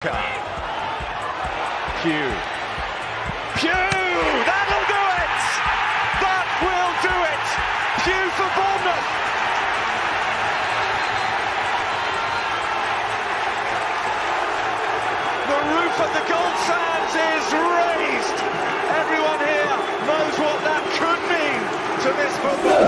Pugh. That'll do it! That will do it! Pugh for Bournemouth! The roof of the Gold Sands is raised! Everyone here knows what that could mean to this football.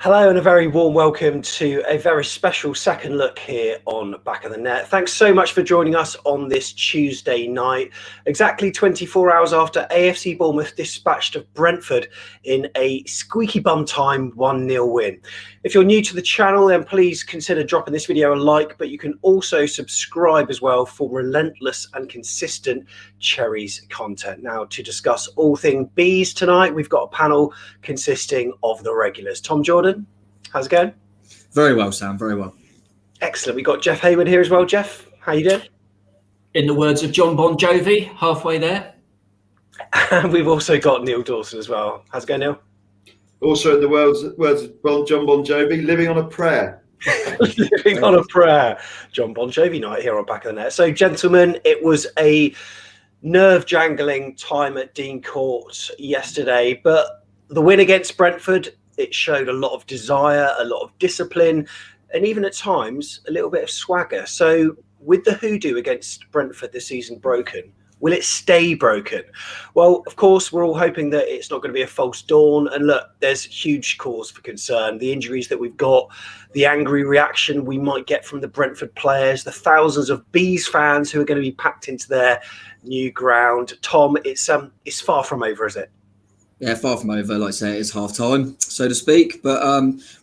Hello and a very warm welcome to a very special second look here on Back of the Net. Thanks so much for joining us on this Tuesday night, exactly 24 hours after AFC Bournemouth dispatched of Brentford in a squeaky bum time 1-0 win. If you're new to the channel, then please consider dropping this video a like, but you can also subscribe as well for relentless and consistent Cherries content. Now, to discuss all things bees tonight, we've got a panel consisting of the regulars. Tom Jordan, how's it going? Very well, Sam, very well. Excellent. We've got Jeff Hayward here as well. Jeff, how you doing? In the words of John Bon Jovi, halfway there. And we've also got Neil Dawson as well. How's it going, Neil? Also, in the words of John Bon Jovi, living on a prayer. Living on a prayer. John Bon Jovi night here on Back of the Net. So, gentlemen, it was a nerve-jangling time at Dean Court yesterday, but the win against Brentford, it showed a lot of desire, a lot of discipline, and even at times a little bit of swagger. So, with the hoodoo against Brentford this season broken, will it stay broken? Well, of course, we're all hoping that it's not going to be a false dawn. And look, there's huge cause for concern. The injuries that we've got, the angry reaction we might get from the Brentford players, the thousands of Bees fans who are going to be packed into their new ground. Tom, it's far from over, is it? Yeah, far from over. Like I say, it is half time, so to speak. But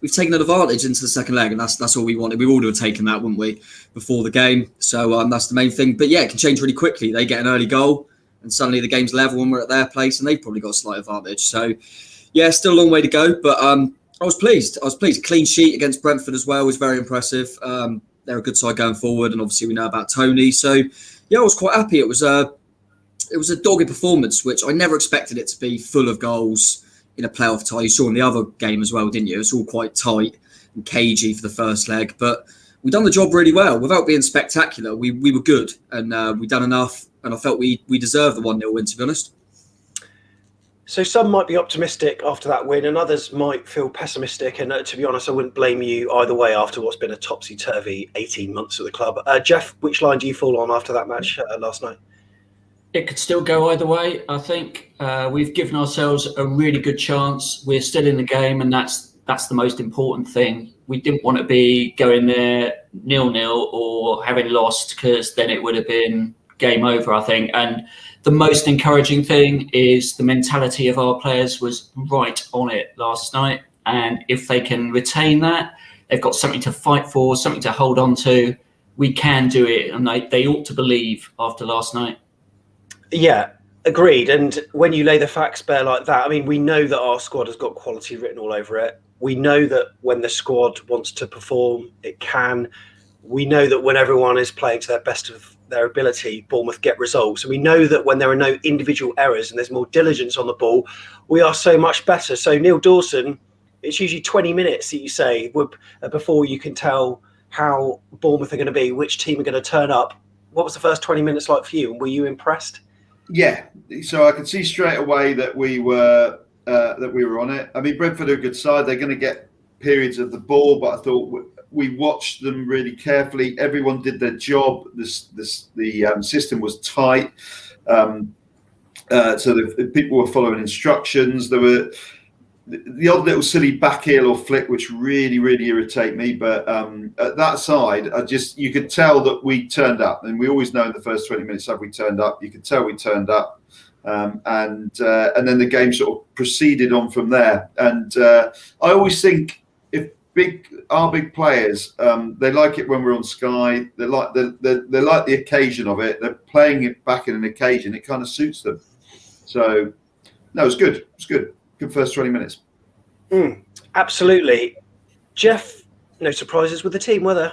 we've taken an advantage into the second leg, and that's all we wanted. We would have taken that, wouldn't we, before the game? So that's the main thing. But yeah, it can change really quickly. They get an early goal, and suddenly the game's level when we're at their place, and they've probably got a slight advantage. So yeah, still a long way to go. But I was pleased. Clean sheet against Brentford as well was very impressive. They're a good side going forward, and obviously we know about Tony. So yeah, I was quite happy. It was a dogged performance, which I never expected it to be, full of goals in a playoff tie. You saw in the other game as well, didn't you? It's all quite tight and cagey for the first leg, but we done the job really well. Without being spectacular, we were good, and we done enough, and I felt we deserved the 1-0 win, to be honest. So some might be optimistic after that win, and others might feel pessimistic. And to be honest, I wouldn't blame you either way after what's been a topsy-turvy 18 months at the club. Jeff, which line do you fall on after that match last night? It could still go either way. I think we've given ourselves a really good chance. We're still in the game, and that's the most important thing. We didn't want to be going there 0-0 or having lost, because then it would have been game over, I think. And the most encouraging thing is the mentality of our players was right on it last night. And if they can retain that, they've got something to fight for, something to hold on to. We can do it, and they ought to believe after last night. Yeah, agreed. And when you lay the facts bare like that, I mean, we know that our squad has got quality written all over it. We know that when the squad wants to perform, it can. We know that when everyone is playing to their best of their ability, Bournemouth get results. And we know that when there are no individual errors and there's more diligence on the ball, we are so much better. So Neil Dawson, it's usually 20 minutes that you say before you can tell how Bournemouth are going to be, which team are going to turn up. What was the first 20 minutes like for you? And were you impressed? Yeah, so I could see straight away that we were on it. I mean, Brentford are a good side. They're going to get periods of the ball, but I thought we watched them really carefully. Everyone did their job. The system was tight, so the people were following instructions. There were the odd little silly back heel or flick, which really, really irritate me. But at that side, you could tell that we turned up, and we always know in the first 20 minutes have we turned up. You could tell we turned up, and then the game sort of proceeded on from there. And I always think if our big players, they like it when we're on Sky. They like the occasion of it. They're playing it back in an occasion. It kind of suits them. So no, it was good. It was good. Good first 20 minutes. Absolutely. Jeff, no surprises with the team, were there?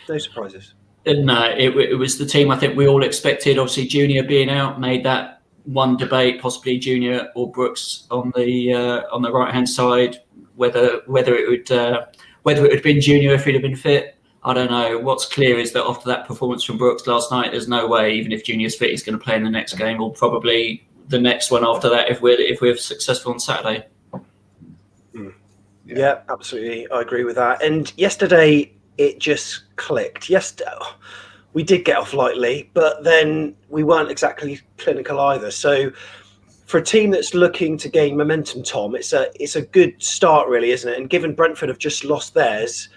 No surprises. No, it was the team I think we all expected. Obviously, Junior being out made that one debate, possibly Junior or Brooks on the right-hand side, whether it would have been Junior if he'd have been fit. I don't know. What's clear is that after that performance from Brooks last night, there's no way, even if Junior's fit, he's going to play in the next game, or probably the next one after that if we're successful on Saturday. Yeah, absolutely. I agree with that. And yesterday, it just clicked. We did get off lightly, but then we weren't exactly clinical either. So for a team that's looking to gain momentum, Tom, it's a good start, really, isn't it? And given Brentford have just lost theirs,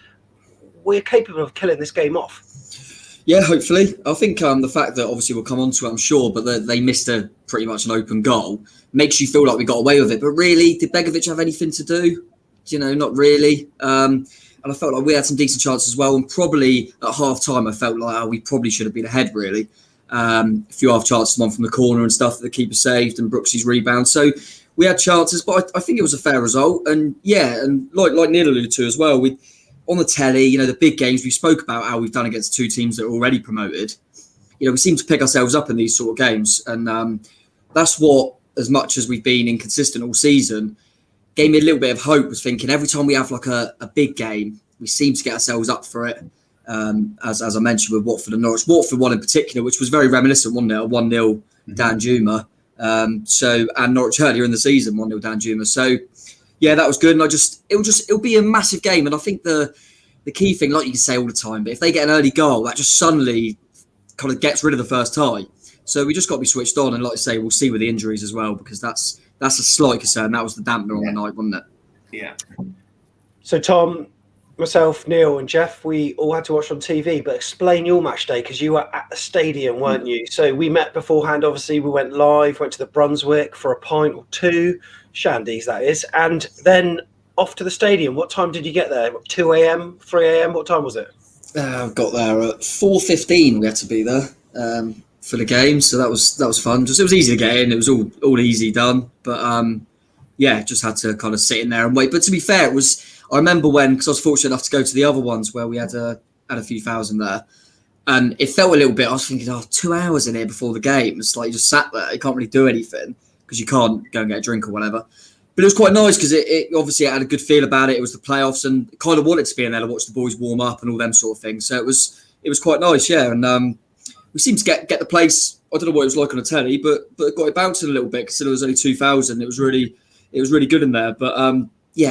we're capable of killing this game off. Yeah, hopefully. I think the fact that obviously we'll come on to it, I'm sure, but they missed pretty much an open goal makes you feel like we got away with it. But really, did Begovic have anything to do? Not really. And I felt like we had some decent chances as well. And probably at half time, I felt like we probably should have been ahead, really. A few half chances, one from the corner and stuff that the keeper saved, and Brooksy's rebound. So we had chances, but I think it was a fair result. And yeah, and like Neil alluded to as well, on the telly, the big games, we spoke about how we've done against two teams that are already promoted. We seem to pick ourselves up in these sort of games. And that's what, as much as we've been inconsistent all season, gave me a little bit of hope, was thinking every time we have like a big game, we seem to get ourselves up for it. As I mentioned with Watford and Norwich. Watford one in particular, which was very reminiscent, wasn't it? A 1-0 Dan Juma. And Norwich earlier in the season, 1-0 Dan Juma. So yeah, that was good. And it'll be a massive game. And I think the key thing, like you can say all the time, but if they get an early goal, that just suddenly kind of gets rid of the first tie. So we just got to be switched on. And like I say, we'll see with the injuries as well, because that's a slight concern. That was the dampener on the night, wasn't it? Yeah. So Tom, myself, Neil and Jeff, we all had to watch on TV, but explain your match day, because you were at the stadium, weren't you? So we met beforehand, obviously. We went live, went to the Brunswick for a pint or two, shandies that is, and then off to the stadium. What time did you get there? 2 a.m, 3 a.m, what time was it? I got there at 4:15. We had to be there for the game, so that was fun. It was easy to get in. It was all easy done, but just had to kind of sit in there and wait. But to be fair, it was. I remember because I was fortunate enough to go to the other ones where we had a few thousand there, and it felt a little bit. I was thinking, 2 hours in here before the game. It's like you just sat there. You can't really do anything because you can't go and get a drink or whatever. But it was quite nice because it obviously had a good feel about it. It was the playoffs, and kind of wanted to be in there to watch the boys warm up and all them sort of things. So it was quite nice, yeah. And we seemed to get the place. I don't know what it was like on the telly, but it got it bouncing a little bit because there was only 2,000. It was really good in there. But I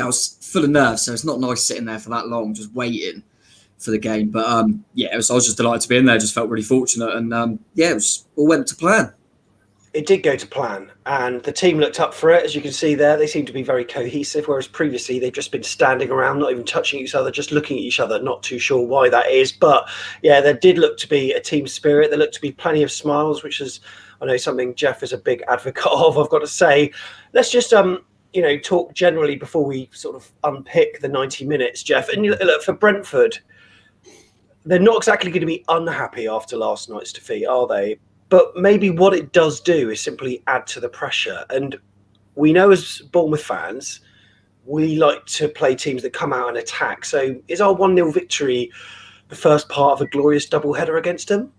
was full of nerves, so it's not nice sitting there for that long, just waiting for the game. But I was just delighted to be in there. Just felt really fortunate, and it all went to plan. It did go to plan, and the team looked up for it. As you can see there, they seem to be very cohesive, whereas previously they've just been standing around, not even touching each other, just looking at each other, not too sure why that is. But yeah, there did look to be a team spirit. There looked to be plenty of smiles, which is, I know, something Jeff is a big advocate of, I've got to say. Let's just talk generally before we sort of unpick the 90 minutes, Jeff. And look, for Brentford, they're not exactly going to be unhappy after last night's defeat, are they? But maybe what it does do is simply add to the pressure. And we know as Bournemouth fans, we like to play teams that come out and attack. So is our 1-0 victory the first part of a glorious doubleheader against them?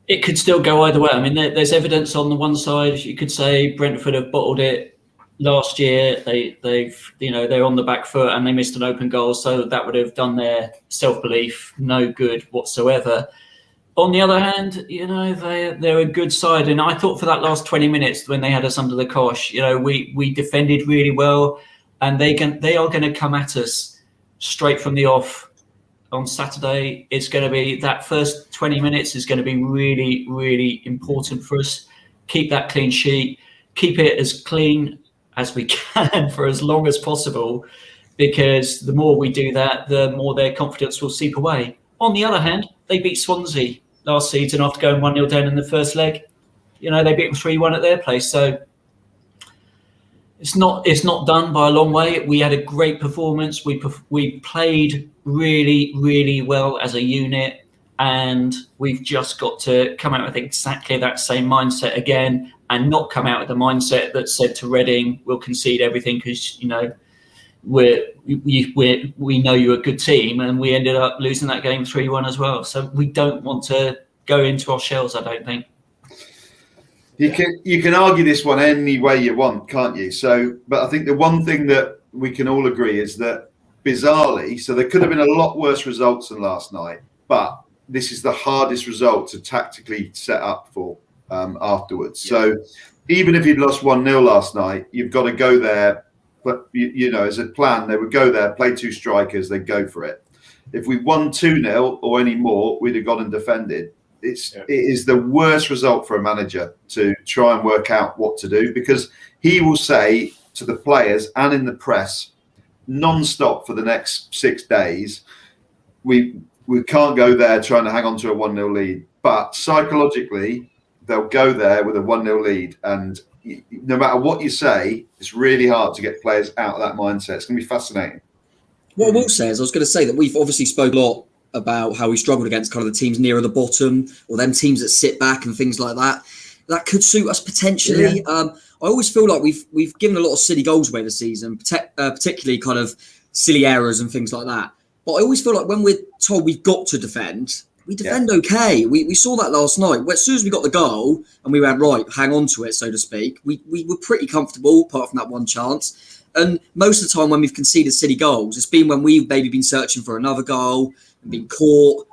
It could still go either way. I mean, there's evidence on the one side. You could say Brentford have bottled it last year. They're on the back foot and they missed an open goal, so that would have done their self-belief no good whatsoever. On the other hand, they're a good side, and I thought for that last 20 minutes when they had us under the cosh, we defended really well, and they are going to come at us straight from the off on Saturday. It's going to be that first 20 minutes is going to be really, really important for us. Keep that clean sheet, keep it as clean as we can for as long as possible, because the more we do that, the more their confidence will seep away. On the other hand, they beat Swansea last season after going 1-0 down in the first leg. They beat them 3-1 at their place. So it's not done by a long way. We had a great performance. We played really, really well as a unit, and we've just got to come out with exactly that same mindset again, and not come out with the mindset that said to Reading, we'll concede everything because we know you're a good team, and we ended up losing that game 3-1 as well. So we don't want to go into our shells, I don't think. You can argue this one any way you want, can't you? So, but I think the one thing that we can all agree is that bizarrely, so there could have been a lot worse results than last night, but this is the hardest result to tactically set up for afterwards. Yeah. So even if you'd lost 1-0 last night, you've got to go there. But, you know, as a plan, they would go there, play 2 strikers, they'd go for it. If we won 2-0 or any more, we'd have gone and defended. It is the worst result for a manager to try and work out what to do, because he will say to the players and in the press non-stop for the next 6 days, we can't go there trying to hang on to a 1-0 lead. But psychologically, they'll go there with a 1-0 lead. And no matter what you say, it's really hard to get players out of that mindset. It's going to be fascinating. What I will say is, I was going to say that we've obviously spoke a lot about how we struggled against kind of the teams nearer the bottom, or them teams that sit back and things like that. That could suit us potentially. Yeah. I always feel like we've given a lot of silly goals away this season, particularly kind of silly errors and things like that. But I always feel like when we're told we've got to defend, we defend okay. We saw that last night. As soon as we got the goal and we went, right, hang on to it, so to speak, we were pretty comfortable, apart from that one chance. And most of the time when we've conceded silly goals, it's been when we've maybe been searching for another goal and been caught.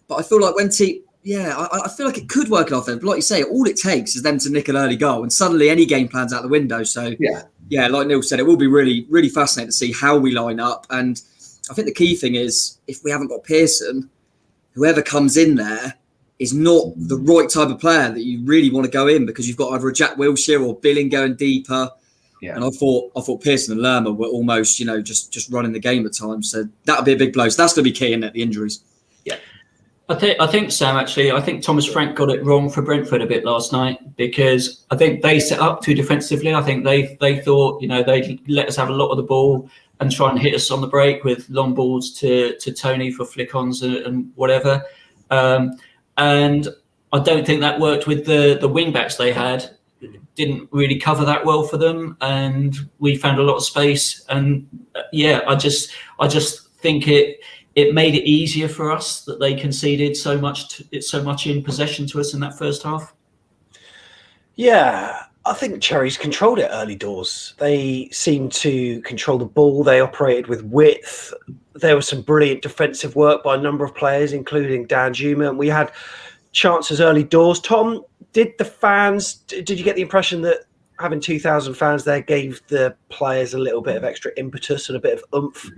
But I feel like I feel like it could work in our favour. But like you say, all it takes is them to nick an early goal, and suddenly any game plan's out the window. So yeah, like Neil said, it will be really, really fascinating to see how we line up. And I think the key thing is, if we haven't got Pearson, whoever comes in there is not the right type of player that you really want to go in, because you've got either a Jack Wilshere or Billing going deeper. Yeah. And I thought Pearson and Lerma were almost, you know, just running the game at times. So that would be a big blow. So that's going to be key, isn't it, the injuries? Yeah. I think, Sam, actually, I think Thomas Frank got it wrong for Brentford a bit last night, because I think they set up too defensively. I think they thought, you know, they'd let us have a lot of the ball and try and hit us on the break with long balls to Tony for flick-ons and whatever. And I don't think that worked with the wing-backs they had. Didn't really cover that well for them, and we found a lot of space. And I just think it made it easier for us that they conceded so much in possession to us in that first half. Yeah, I think Cherries controlled it early doors. They seemed to control the ball. They operated with width. There was some brilliant defensive work by a number of players, including Dan Juma, and we had chances early doors. Tom, did you get the impression that having 2,000 fans there gave the players a little bit of extra impetus and a bit of oomph?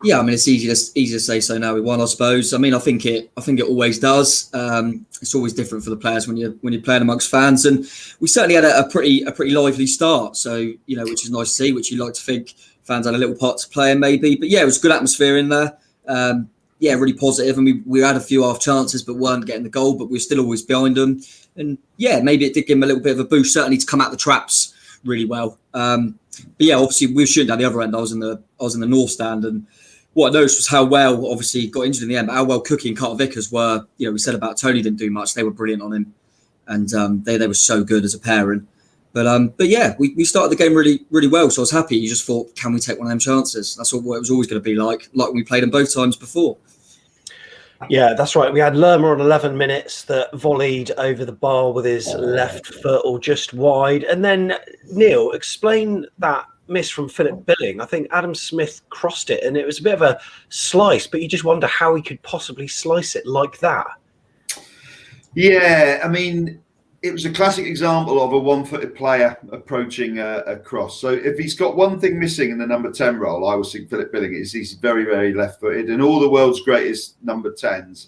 Yeah, I mean, it's easy to say so now we won, I suppose. I mean, I think it always does. It's always different for the players when you're playing amongst fans, and we certainly had a pretty lively start. So, you know, which is nice to see, which you like to think fans had a little part to play in maybe. But yeah, it was a good atmosphere in there. Really positive, and we had a few half chances but weren't getting the goal, but we were still always behind them. And yeah, maybe it did give them a little bit of a boost, certainly to come out the traps really well. But yeah, obviously we were shooting down the other end. I was in the north stand, and what I noticed was how well, obviously got injured in the end, but how well Cookie and Carter Vickers were. You know, we said about Tony didn't do much. They were brilliant on him, and they were so good as a pairing. But yeah, we started the game really, really well. So I was happy. You just thought, can we take one of them chances? That's what it was always going to be like when we played them both times before. Yeah, that's right. We had Lerma on 11 minutes that volleyed over the bar with his left foot or just wide. And then, Neil, explain that miss from Philip Billing. I think Adam Smith crossed it, and it was a bit of a slice, but you just wonder how he could possibly slice it like that. Yeah, I mean, it was a classic example of a one-footed player approaching a cross. So if he's got one thing missing in the number 10 role, I would think Philip Billing is he's very, very left-footed. And all the world's greatest number 10s,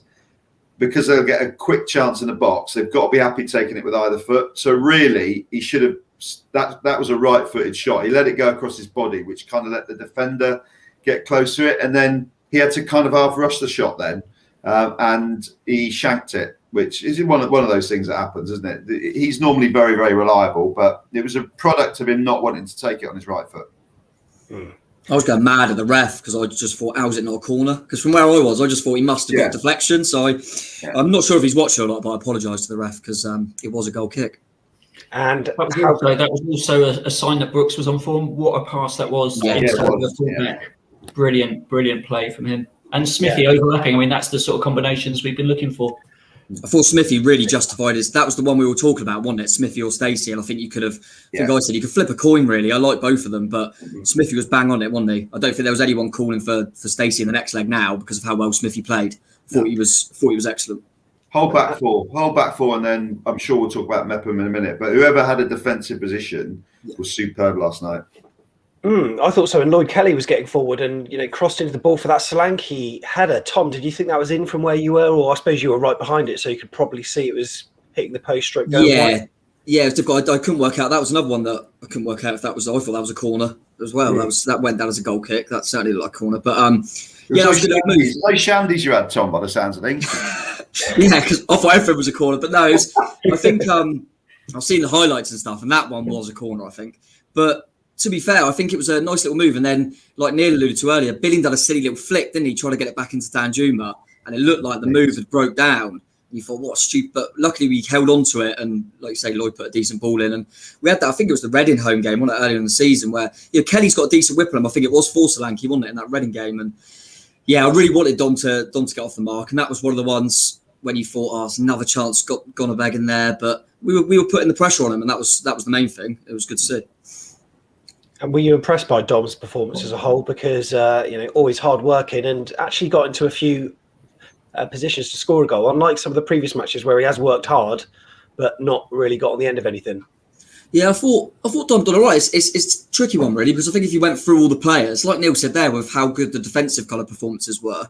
because they'll get a quick chance in the box, they've got to be happy taking it with either foot. So really, he should have that was a right-footed shot. He let it go across his body, which kind of let the defender get close to it. And then he had to kind of half-rush the shot then, and he shanked it, which is one of those things that happens, isn't it? He's normally very, very reliable, but it was a product of him not wanting to take it on his right foot. I was going mad at the ref because I just thought, how is it not a corner? Because from where I was, I just thought he must have got a deflection. So I'm not sure if he's watching or not, but I apologise to the ref because it was a goal kick. And that was also a sign that Brooks was on form. What a pass that was. Brilliant play from him. And Smithy overlapping. I mean, that's the sort of combinations we've been looking for. I thought Smithy really justified his. That was the one we were talking about, wasn't it? Smithy or Stacey, and I think you could have. I think I said you could flip a coin. Really, I like both of them, but Smithy was bang on it, wasn't he? I don't think there was anyone calling for Stacey in the next leg now because of how well Smithy played. Thought he was excellent. Whole back four, and then I'm sure we'll talk about Mepham in a minute. But whoever had a defensive position was superb last night. I thought so. And Lloyd Kelly was getting forward and, crossed into the ball for that Solanke header. Tom, did you think that was in from where you were? Or I suppose you were right behind it, so you could probably see it was hitting the post stroke going wide. Yeah, it was difficult. I couldn't work out. That was another one that I couldn't work out if that was. I thought that was a corner as well. That went down as a goal kick. That certainly looked like a corner. But that was good move. Those shandies you had, Tom, by the sounds of things. Yeah, because I thought everything was a corner. But no, I think I've seen the highlights and stuff, and that one was a corner, I think. But to be fair, I think it was a nice little move. And then, like Neil alluded to earlier, Billing did a silly little flick, didn't he? Trying to get it back into Danjuma. And it looked like the move had broke down. And you thought, what stupid. But luckily, we held on to it. And like you say, Lloyd put a decent ball in. And we had that, I think it was the Reading home game, wasn't it, earlier in the season, where Kelly's got a decent whip on him. I think it was for Solanke, wasn't it, in that Reading game. And yeah, I really wanted Dom to get off the mark. And that was one of the ones when you thought, it's another chance, gone a bag in there. But we were putting the pressure on him. And that was the main thing. It was good to see. And were you impressed by Dom's performance as a whole? Because, always hard working and actually got into a few positions to score a goal, unlike some of the previous matches where he has worked hard, but not really got on the end of anything. Yeah, I thought Dom done all right. It's a tricky one, really, because I think if you went through all the players, like Neil said there, with how good the defensive kind of performances were,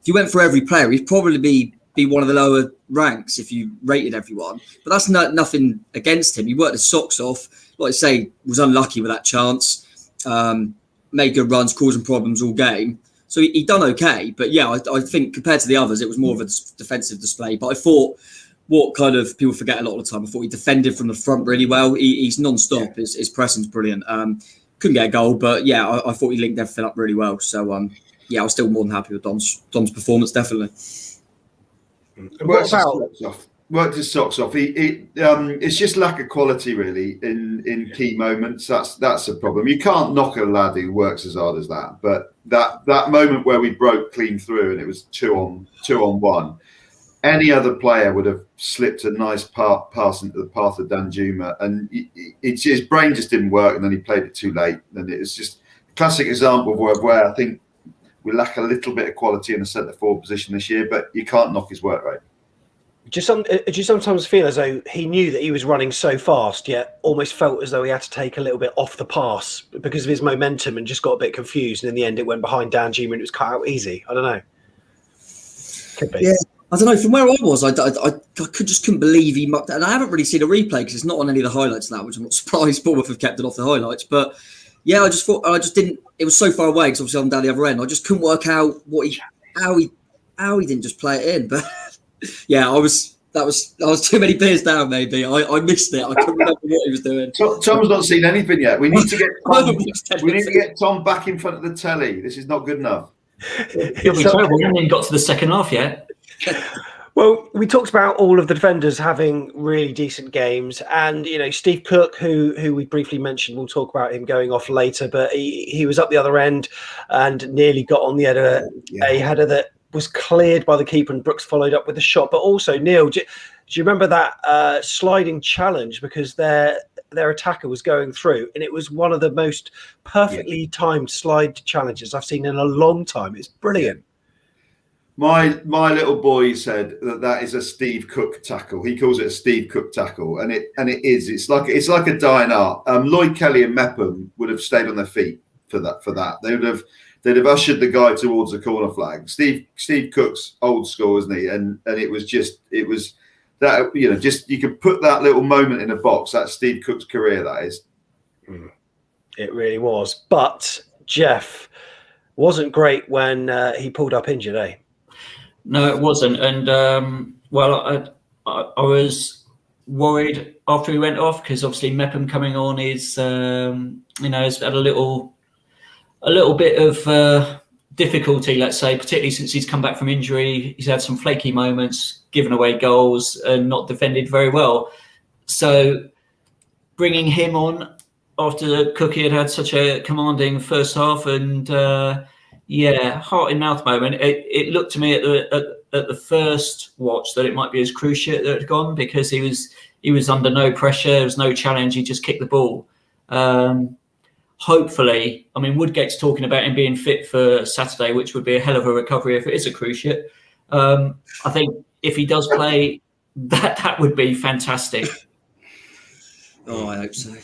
if you went for every player, he'd probably be one of the lower ranks if you rated everyone. But that's nothing against him. He worked his socks off. Like I say, was unlucky with that chance. Made good runs, causing problems all game. So he done okay. But yeah, I think compared to the others, it was more of a defensive display. But I thought what kind of people forget a lot of the time, I thought he defended from the front really well. He's non-stop. His pressing's brilliant. Couldn't get a goal, but yeah, I thought he linked everything up really well. So I was still more than happy with Dom's performance, definitely. Worked his socks off. It's just lack of quality, really, in key moments. That's a problem. You can't knock a lad who works as hard as that. But that moment where we broke clean through and it was 2-on-1, any other player would have slipped a nice pass into the path of Danjuma, and his brain just didn't work, and then he played it too late. And it was just a classic example of where I think we lack a little bit of quality in the centre forward position this year, but you can't knock his work rate. Do you sometimes feel as though he knew that he was running so fast, yet almost felt as though he had to take a little bit off the pass because of his momentum and just got a bit confused, and in the end it went behind Danjuma and it was cut out easy? I don't know. Could be. Yeah, I don't know. From where I was, I couldn't believe he mucked. And I haven't really seen a replay because it's not on any of the highlights now, which I'm not surprised Bournemouth have kept it off the highlights. But yeah, I just didn't. It was so far away because obviously I'm down the other end. I just couldn't work out how he didn't just play it in. But yeah, I was too many beers down. Maybe I missed it. I couldn't remember what he was doing. Tom's not seen anything yet. We need to get Tom back in front of the telly. This is not good enough. It'll be terrible. We haven't even got to the second half yet. Well, we talked about all of the defenders having really decent games, and Steve Cook, who we briefly mentioned, we'll talk about him going off later, but he was up the other end and nearly got on the header, a header that was cleared by the keeper, and Brooks followed up with a shot. But also, Neil, do you remember that sliding challenge? Because their attacker was going through, and it was one of the most perfectly timed slide challenges I've seen in a long time. It's brilliant. My little boy said that is a Steve Cook tackle. He calls it a Steve Cook tackle, and it is. It's like a dying art. Lloyd Kelly and Mepham would have stayed on their feet for that. They'd have ushered the guy towards the corner flag. Steve Cook's old school, isn't he? And it was that, just you could put that little moment in a box. That's Steve Cook's career, that is. It really was. But Jeff wasn't great when he pulled up injured, eh? No, it wasn't. And I was worried after he went off because obviously Mepham coming on is has had a little bit of difficulty, let's say, particularly since he's come back from injury. He's had some flaky moments, given away goals, and not defended very well. So bringing him on after Cookie had such a commanding first half, and heart in mouth moment. It looked to me at at the first watch that it might be his cruciate that had gone, because he was under no pressure. There was no challenge. He just kicked the ball. Hopefully, I mean, Woodgate's talking about him being fit for Saturday, which would be a hell of a recovery if it is a cruciate. I think if he does play, that would be fantastic. Oh, I hope so.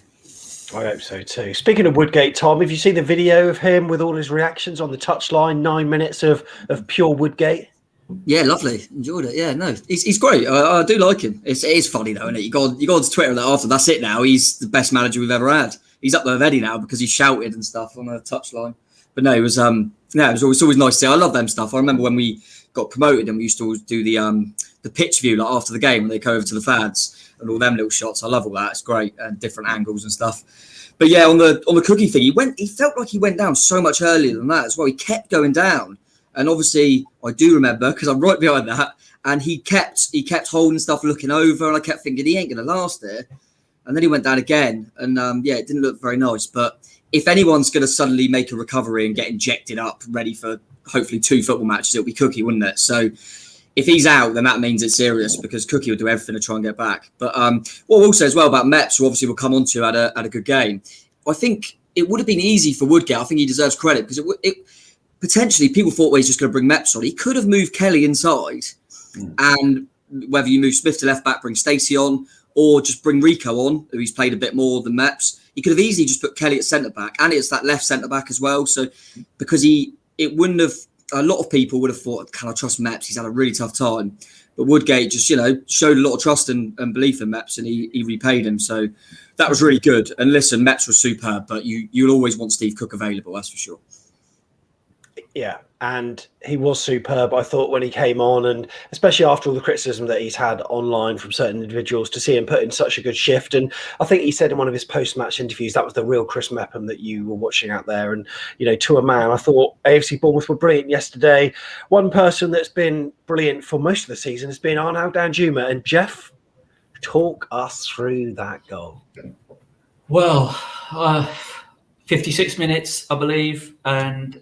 I hope so too. Speaking of Woodgate, Tom, have you seen the video of him with all his reactions on the touchline? 9 minutes of pure Woodgate. Yeah, lovely. Enjoyed it. Yeah, no, he's great. I do like him. It is funny though, isn't it? You go on to Twitter and after that's it now. He's the best manager we've ever had. He's up there with Eddie now because he shouted and stuff on the touchline. But no, it was always nice to see. I love them stuff. I remember when we got promoted and we used to always do the pitch view like after the game when they go over to the fads and all them little shots. I love all that. It's great and different angles and stuff. But yeah, on the Cookie thing, he felt like he went down so much earlier than that as well. He kept going down. And obviously, I do remember because I'm right behind that. And he kept holding stuff, looking over, and I kept thinking he ain't going to last it. And then he went down again, and it didn't look very nice. But if anyone's going to suddenly make a recovery and get injected up, ready for hopefully 2 football matches, it'll be Cookie, wouldn't it? So if he's out, then that means it's serious because Cookie will do everything to try and get back. But what we'll say as well about Meps, who obviously we'll come on to had a good game. I think it would have been easy for Woodgate. I think he deserves credit because it potentially people thought, well, he's just going to bring Meps on. He could have moved Kelly inside, and whether you move Smith to left back, bring Stacey on, or just bring Rico on, who he's played a bit more than Meps. He could have easily just put Kelly at centre back, and it's that left centre back as well. So because it wouldn't have. A lot of people would have thought, can I trust Meps? He's had a really tough time. But Woodgate just, showed a lot of trust and belief in Meps, and he repaid him. So that was really good. And listen, Meps was superb, but you'll always want Steve Cook available, that's for sure. Yeah, and he was superb, I thought, when he came on, and especially after all the criticism that he's had online from certain individuals, to see him put in such a good shift. And I think he said in one of his post-match interviews that was the real Chris Mepham that you were watching out there. And, to a man, I thought AFC Bournemouth were brilliant yesterday. One person that's been brilliant for most of the season has been Arnaud Danjuma. And Jeff, talk us through that goal. Well, 56 minutes, I believe, and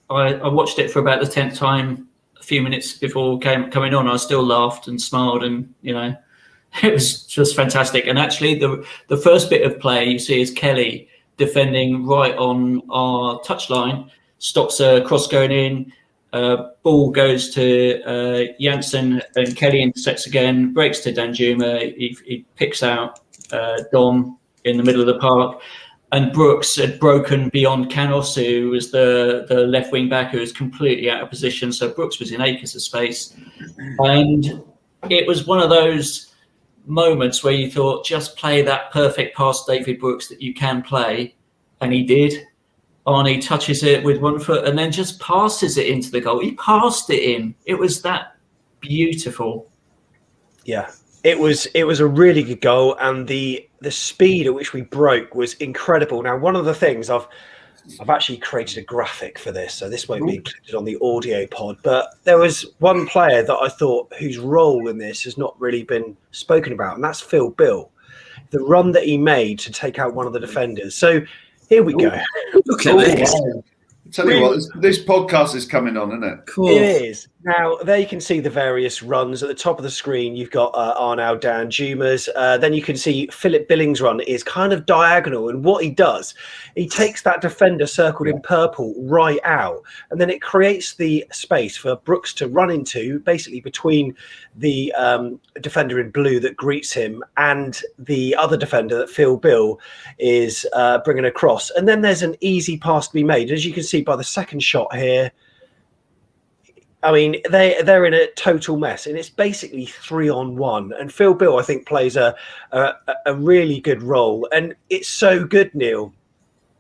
I watched it for about the 10th time a few minutes before coming on. I still laughed and smiled, and it was just fantastic. And actually, the first bit of play you see is Kelly defending right on our touchline, stops a cross going in, ball goes to Janssen, and Kelly intercepts again, breaks to Danjuma. He picks out Dom in the middle of the park. And Brooks had broken beyond Canos, who was the left wing back, who was completely out of position. So Brooks was in acres of space. And it was one of those moments where you thought, just play that perfect pass, David Brooks, that you can play. And he did. Arnie touches it with one foot and then just passes it into the goal. He passed it in. It was that beautiful. Yeah. It was a really good goal, and the speed at which we broke was incredible. Now, one of the things I've actually created a graphic for this, so this won't be included on the audio pod, but there was one player that I thought whose role in this has not really been spoken about, and that's Phil Bill. The run that he made to take out one of the defenders. So here we go. Look at this. Tell you what, this podcast is coming on, isn't it? Cool. It is. Now, there you can see the various runs. At the top of the screen, you've got Arnaud Danjuma's. Then you can see Philip Billings' run is kind of diagonal. And what he does, he takes that defender circled in purple right out. And then it creates the space for Brooks to run into, basically between the defender in blue that greets him and the other defender that Phil Bill is bringing across. And then there's an easy pass to be made. As you can see by the second shot here, I mean, they're in a total mess, and it's basically 3-on-1. And Phil Bill, I think, plays a really good role. And it's so good, Neil,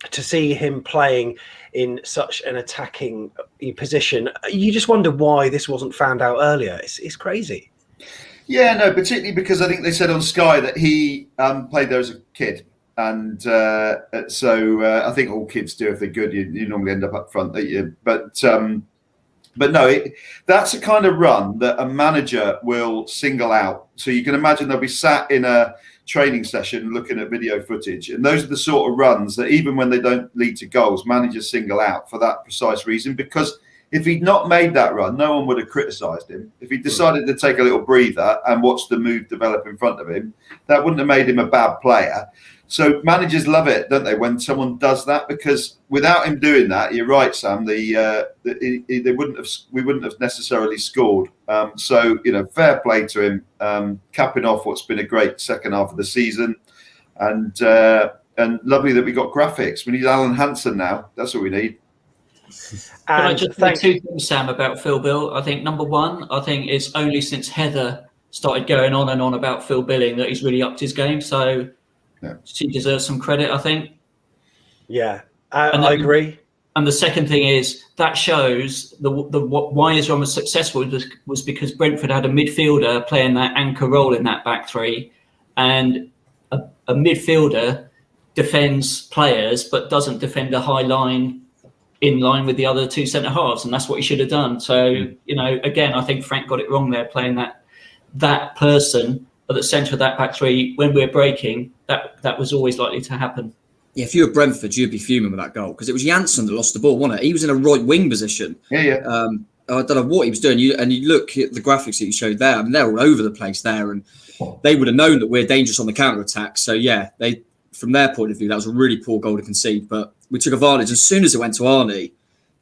to see him playing in such an attacking position. You just wonder why this wasn't found out earlier. It's crazy. Yeah, no, particularly because I think they said on Sky that he played there as a kid. And so I think all kids do if they're good. You normally end up front, don't you? But no, that's a kind of run that a manager will single out. So you can imagine they'll be sat in a training session looking at video footage. And those are the sort of runs that even when they don't lead to goals, managers single out for that precise reason, because if he'd not made that run, no one would have criticised him. If he decided to take a little breather and watch the move develop in front of him, that wouldn't have made him a bad player. So managers love it, don't they, when someone does that? Because without him doing that, you're right, Sam. We wouldn't have necessarily scored. So fair play to him, capping off what's been a great second half of the season, and lovely that we got graphics. We need Alan Hansen now. That's what we need. Can I just say two things, Sam, about Phil Bill? I think number one, I think it's only since Heather started going on and on about Phil Billing that he's really upped his game. So she deserves some credit, I think. Yeah, I agree. And the second thing is that shows why Israel was successful was because Brentford had a midfielder playing that anchor role in that back three, and a midfielder defends players but doesn't defend a high line in line with the other two centre halves, and that's what he should have done. So again, I think Frank got it wrong there, playing that person at the centre of that back three when we're breaking. That was always likely to happen. Yeah, if you were Brentford, you'd be fuming with that goal because it was Janssen that lost the ball, wasn't it? He was in a right wing position. Yeah. I don't know what he was doing. You look at the graphics that you showed there. I mean, they're all over the place there, and they would have known that we're dangerous on the counter attack. So yeah, from their point of view, that was a really poor goal to concede. But we took advantage. As soon as it went to Arnie,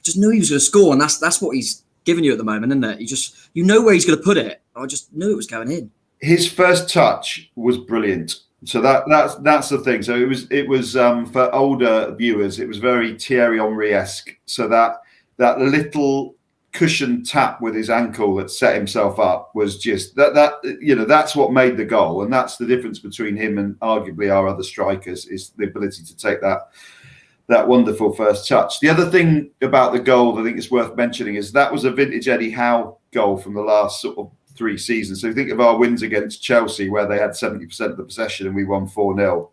just knew he was going to score, and that's what he's giving you at the moment, isn't it? You know where he's going to put it. I just knew it was going in. His first touch was brilliant. So that's the thing. So it was for older viewers, it was very Thierry Henry-esque. So that little cushion tap with his ankle that set himself up was just that's what made the goal, and that's the difference between him and arguably our other strikers, is the ability to take that wonderful first touch. The other thing about the goal I think is worth mentioning is that was a vintage Eddie Howe goal from the last sort of 3 seasons. So think of our wins against Chelsea where they had 70% of the possession and we won 4-0.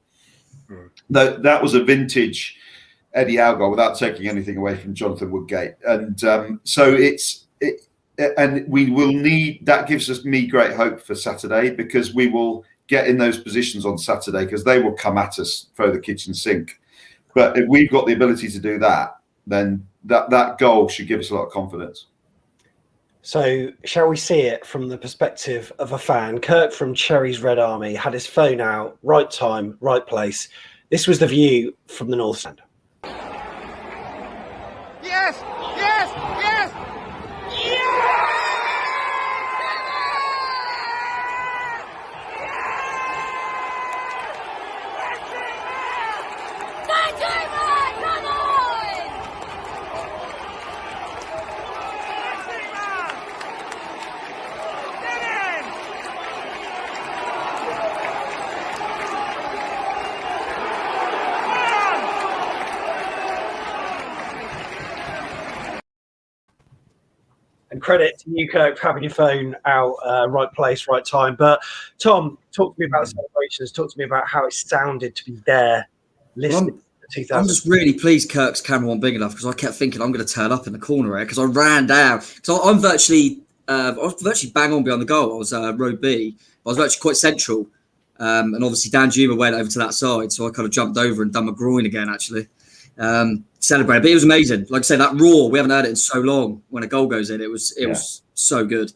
That was a vintage Eddie Howe goal without taking anything away from Jonathan Woodgate. And so and we will need, that gives me great hope for Saturday, because we will get in those positions on Saturday because they will come at us, throw the kitchen sink. But if we've got the ability to do that, then that goal should give us a lot of confidence. So shall we see it from the perspective of a fan? Kirk from Cherry's Red Army had his phone out, right time, right place. This was the view from the North Stand. Yes! Yes! Yes! Yes! And credit to you, Kirk, for having your phone out, right place, right time. But Tom, talk to me about the celebrations. Talk to me about how it sounded to be there, listening to 2000. I'm just really pleased Kirk's camera wasn't big enough, because I kept thinking I'm going to turn up in the corner here, because I ran down. Because I was virtually bang on behind the goal. I was row B. I was virtually quite central. And obviously Dan Juma went over to that side, so I kind of jumped over and done my groin again, actually. Celebrated, but it was amazing. Like I say, that roar, we haven't heard it in so long. When a goal goes in, it was so good.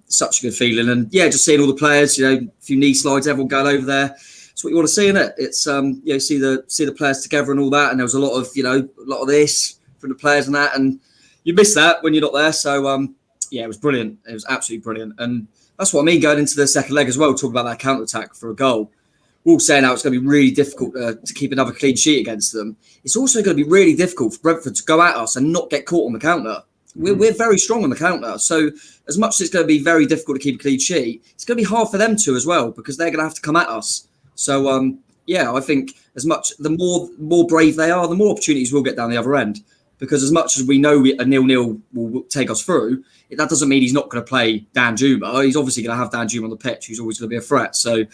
Such a good feeling, and just seeing all the players, a few knee slides, everyone going over there. It's what you want to see, isn't it? It's see the players together and all that, and there was a lot of this from the players and that, and you miss that when you're not there. So it was brilliant. It was absolutely brilliant, and that's what I mean going into the second leg as well. Talk about that counter attack for a goal. We're all saying how it's going to be really difficult to keep another clean sheet against them. It's also going to be really difficult for Brentford to go at us and not get caught on the counter. We're very strong on the counter. So as much as it's going to be very difficult to keep a clean sheet, it's going to be hard for them to as well, because they're going to have to come at us. So, I think the more brave they are, the more opportunities we'll get down the other end. Because as much as we know a 0-0 will take us through, that doesn't mean he's not going to play Dan Juma. He's obviously going to have Dan Juma on the pitch, who's always going to be a threat. So,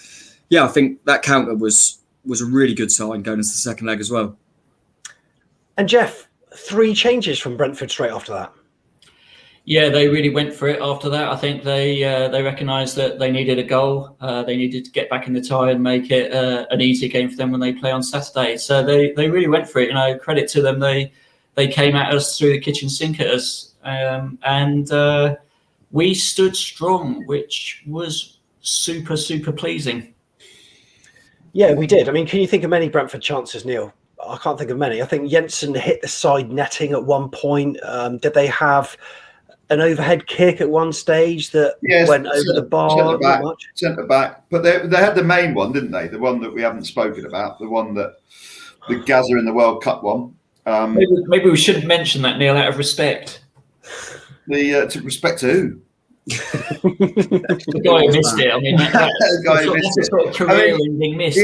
I think that counter was a really good sign going into the second leg as well. And Jeff, 3 changes from Brentford straight after that. Yeah, they really went for it after that. I think they recognised that they needed a goal. They needed to get back in the tie and make it an easy game for them when they play on Saturday. So they really went for it. Credit to them. They they came at us, through the kitchen sink at us, and we stood strong, which was super, super pleasing. Yeah, we did. I mean, can you think of many Brentford chances, Neil? I can't think of many. I think Jensen hit the side netting at one point. Did they have an overhead kick at one stage that went over the bar? Not much. Centre back. But they had the main one, didn't they? The one that we haven't spoken about. The one that the Gaza in the World Cup one. Maybe we shouldn't mention that, Neil, out of respect. To respect to who? The guy who missed it. I mean, that's a sort of career-ending miss.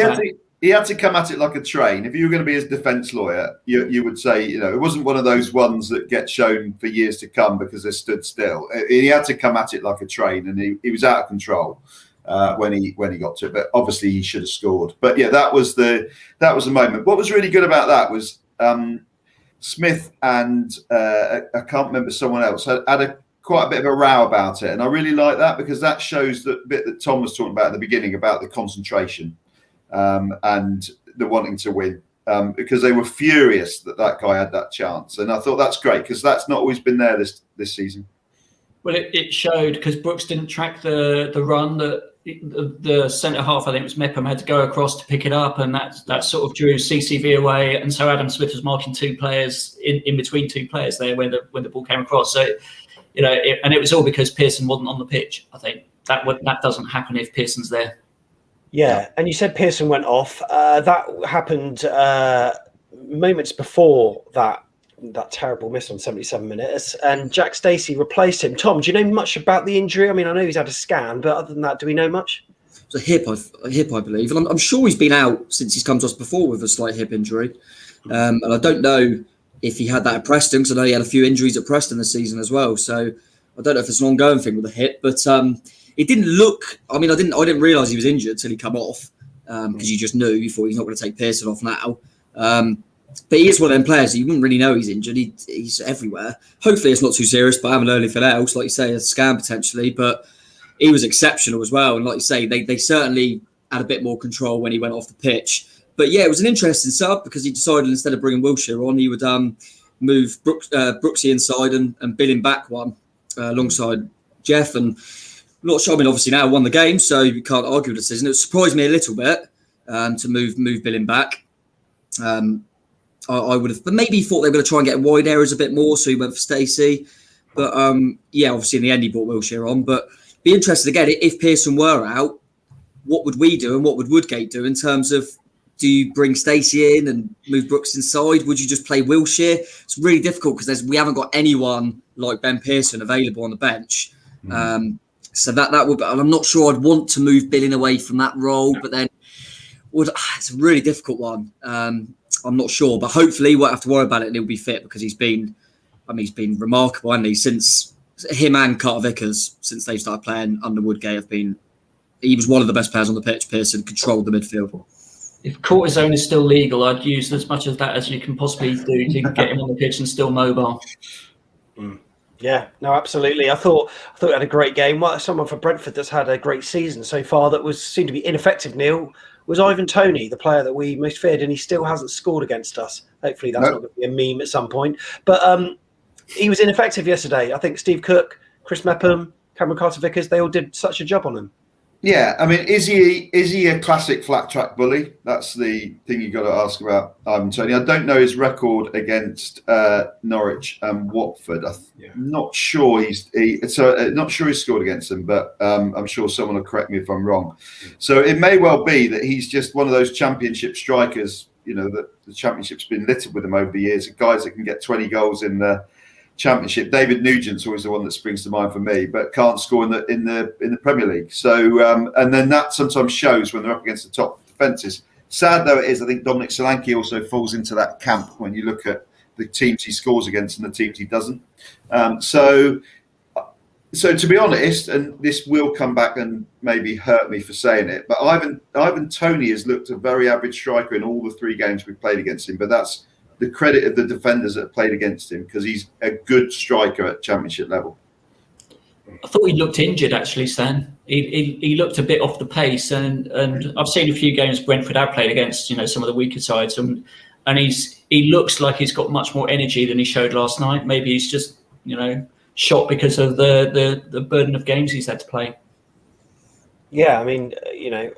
He had to come at it like a train. If you were going to be his defence lawyer, you would say, it wasn't one of those ones that get shown for years to come because they stood still. He had to come at it like a train, and he was out of control when he got to it. But obviously, he should have scored. But yeah, that was the moment. What was really good about that was Smith and I can't remember, someone else had quite a bit of a row about it, and I really like that because that shows the bit that Tom was talking about at the beginning about the concentration and the wanting to win, because they were furious that guy had that chance, and I thought that's great because that's not always been there this season. Well, it showed because Brooks didn't track the run that the centre half, I think it was Mepham, had to go across to pick it up, and that sort of drew CCV away, and so Adam Smith was marking two players in between two players there when the ball came across. So. And it was all because Pearson wasn't on the pitch. I think that doesn't happen if Pearson's there. Yeah, and you said Pearson went off. That happened moments before that terrible miss on 77 minutes, and Jack Stacey replaced him. Tom, do you know much about the injury? I mean, I know he's had a scan, but other than that, do we know much? It's a hip, I believe, and I'm sure he's been out since he's come to us before with a slight hip injury, and I don't know if he had that at Preston, because I know he had a few injuries at Preston this season as well. So I don't know if it's an ongoing thing with the hip, but it didn't look. I mean, I didn't realise he was injured till he come off, because you just knew you thought he's not going to take Pearson off now. But he is one of them players you wouldn't really know he's injured. He's everywhere. Hopefully it's not too serious, but have an early else, like you say, a scan potentially. But he was exceptional as well, and like you say, they certainly had a bit more control when he went off the pitch. But yeah, it was an interesting setup because he decided instead of bringing Wilshere on, he would move Brooksy inside and bill him back one alongside Jeff. And I'm not sure. I mean, obviously now won the game, so you can't argue with the decision. It surprised me a little bit to move Billing back. I would have, but maybe thought they were going to try and get wide areas a bit more, so he went for Stacey. But yeah, obviously in the end he brought Wilshere on. But be interested again if Pearson were out, what would we do and what would Woodgate do in terms of? Do you bring Stacey in and move Brooks inside? Would you just play Wilshere? It's really difficult because we haven't got anyone like Ben Pearson available on the bench. So that would. And I'm not sure I'd want to move Billing away from that role, but then it's a really difficult one. I'm not sure, but hopefully we won't have to worry about it and he'll be fit because he's been remarkable, hasn't he? Since him and Carter Vickers, since they've started playing under Woodgate, he was one of the best players on the pitch. Pearson controlled the midfield. If cortisone is still legal, I'd use as much of that as you can possibly do to get him on the pitch and still mobile. Yeah, no, absolutely. I thought he had a great game. Someone for Brentford that's had a great season so far that seemed to be ineffective, Neil, was Ivan Toney, the player that we most feared, and he still hasn't scored against us. Hopefully that's not going to be a meme at some point. But he was ineffective yesterday. I think Steve Cook, Chris Mepham, Cameron Carter-Vickers, they all did such a job on him. Yeah, I mean, is he a classic flat track bully? That's the thing you've got to ask about Ivan Toney. I don't know his record against Norwich and Watford. I'm not sure not sure he's scored against them, but I'm sure someone will correct me if I'm wrong. So it may well be that he's just one of those championship strikers. That the championship's been littered with them over the years. Guys that can get 20 goals in the Championship. David Nugent's always the one that springs to mind for me, but can't score in the Premier League. So and then that sometimes shows when they're up against the top defences. Sad though it is, I think Dominic Solanke also falls into that camp when you look at the teams he scores against and the teams he doesn't. So to be honest, and this will come back and maybe hurt me for saying it, but Ivan Toney has looked a very average striker in all the 3 games we've played against him, but that's the credit of the defenders that have played against him because he's a good striker at championship level. I thought he looked injured actually, Stan. He looked a bit off the pace, and I've seen a few games Brentford have played against some of the weaker sides, and and he looks like he's got much more energy than he showed last night. Maybe he's just shot because of the burden of games he's had to play. Yeah, I mean,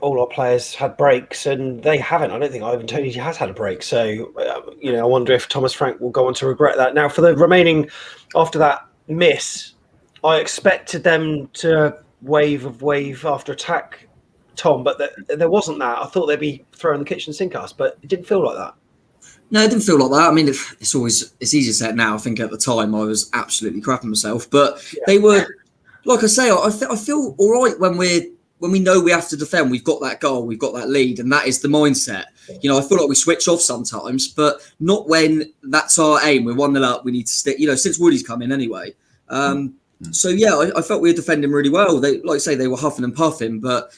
all our players had breaks, and they haven't. I don't think Ivan Toney has had a break. So, I wonder if Thomas Frank will go on to regret that. Now, for the remaining, after that miss, I expected them to wave after attack, Tom, but there wasn't that. I thought they'd be throwing the kitchen sink at us, but it didn't feel like that. No, it didn't feel like that. I mean, it's easy to say it now. I think at the time I was absolutely crapping myself, but they were, like I say, I feel all right when we know we have to defend. We've got that goal, we've got that lead, and that is the mindset. I feel like we switch off sometimes, but not when that's our aim. We're 1-0 up. We need to stick. Since Woody's come in anyway. So yeah, I felt we were defending really well. They, like I say, they were huffing and puffing, but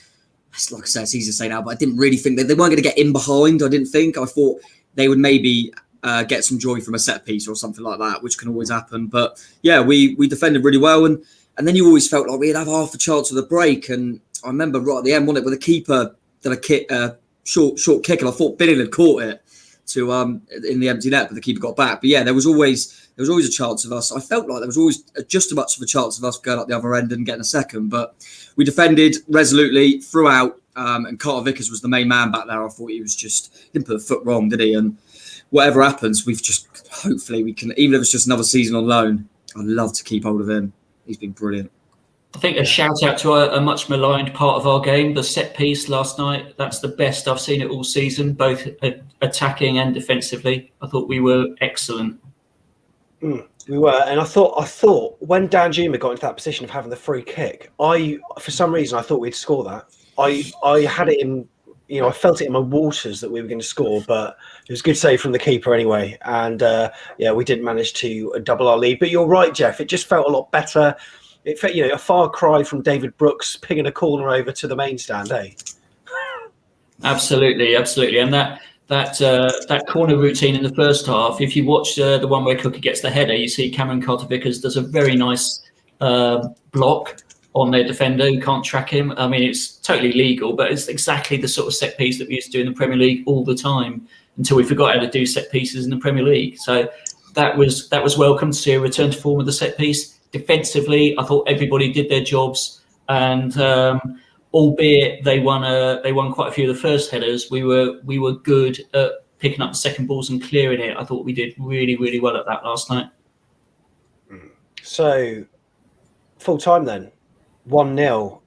like I say, it's easy to say now. But I didn't really think they weren't going to get in behind. I didn't think. I thought they would maybe get some joy from a set piece or something like that, which can always happen. But yeah, we defended really well, and then you always felt like we'd have half a chance of the break. And I remember right at the end, wasn't it, with the keeper did a short kick, and I thought Billy had caught it to in the empty net, but the keeper got back. But yeah, there was always a chance of us. I felt like there was always just as much of a chance of us going up the other end and getting a second, but we defended resolutely throughout. And Carter Vickers was the main man back there. I thought he didn't put a foot wrong, did he? And whatever happens, hopefully we can, even if it's just another season on loan, I'd love to keep hold of him. He's been brilliant. I think a shout out to a much maligned part of our game, the set piece last night. That's the best I've seen it all season, both attacking and defensively. I thought we were excellent. We were, and I thought when Danjuma got into that position of having the free kick, for some reason I thought we'd score that. I had it in, I felt it in my waters that we were going to score, but it was a good save from the keeper anyway. And we didn't manage to double our lead. But you're right, Jeff. It just felt a lot better. It felt, a far cry from David Brooks pinging a corner over to the main stand, eh? Absolutely. And that corner routine in the first half, if you watch the one where Cookie gets the header, you see Cameron Carter-Vickers does a very nice block on their defender who can't track him. I mean, it's totally legal, but it's exactly the sort of set piece that we used to do in the Premier League all the time until we forgot how to do set pieces in the Premier League. So that was welcome to see a return to form with the set piece. Defensively, I thought everybody did their jobs, and albeit they won quite a few of the first headers, we were good at picking up the second balls and clearing it. I thought we did really, really well at that last night. So full time then. 1-0.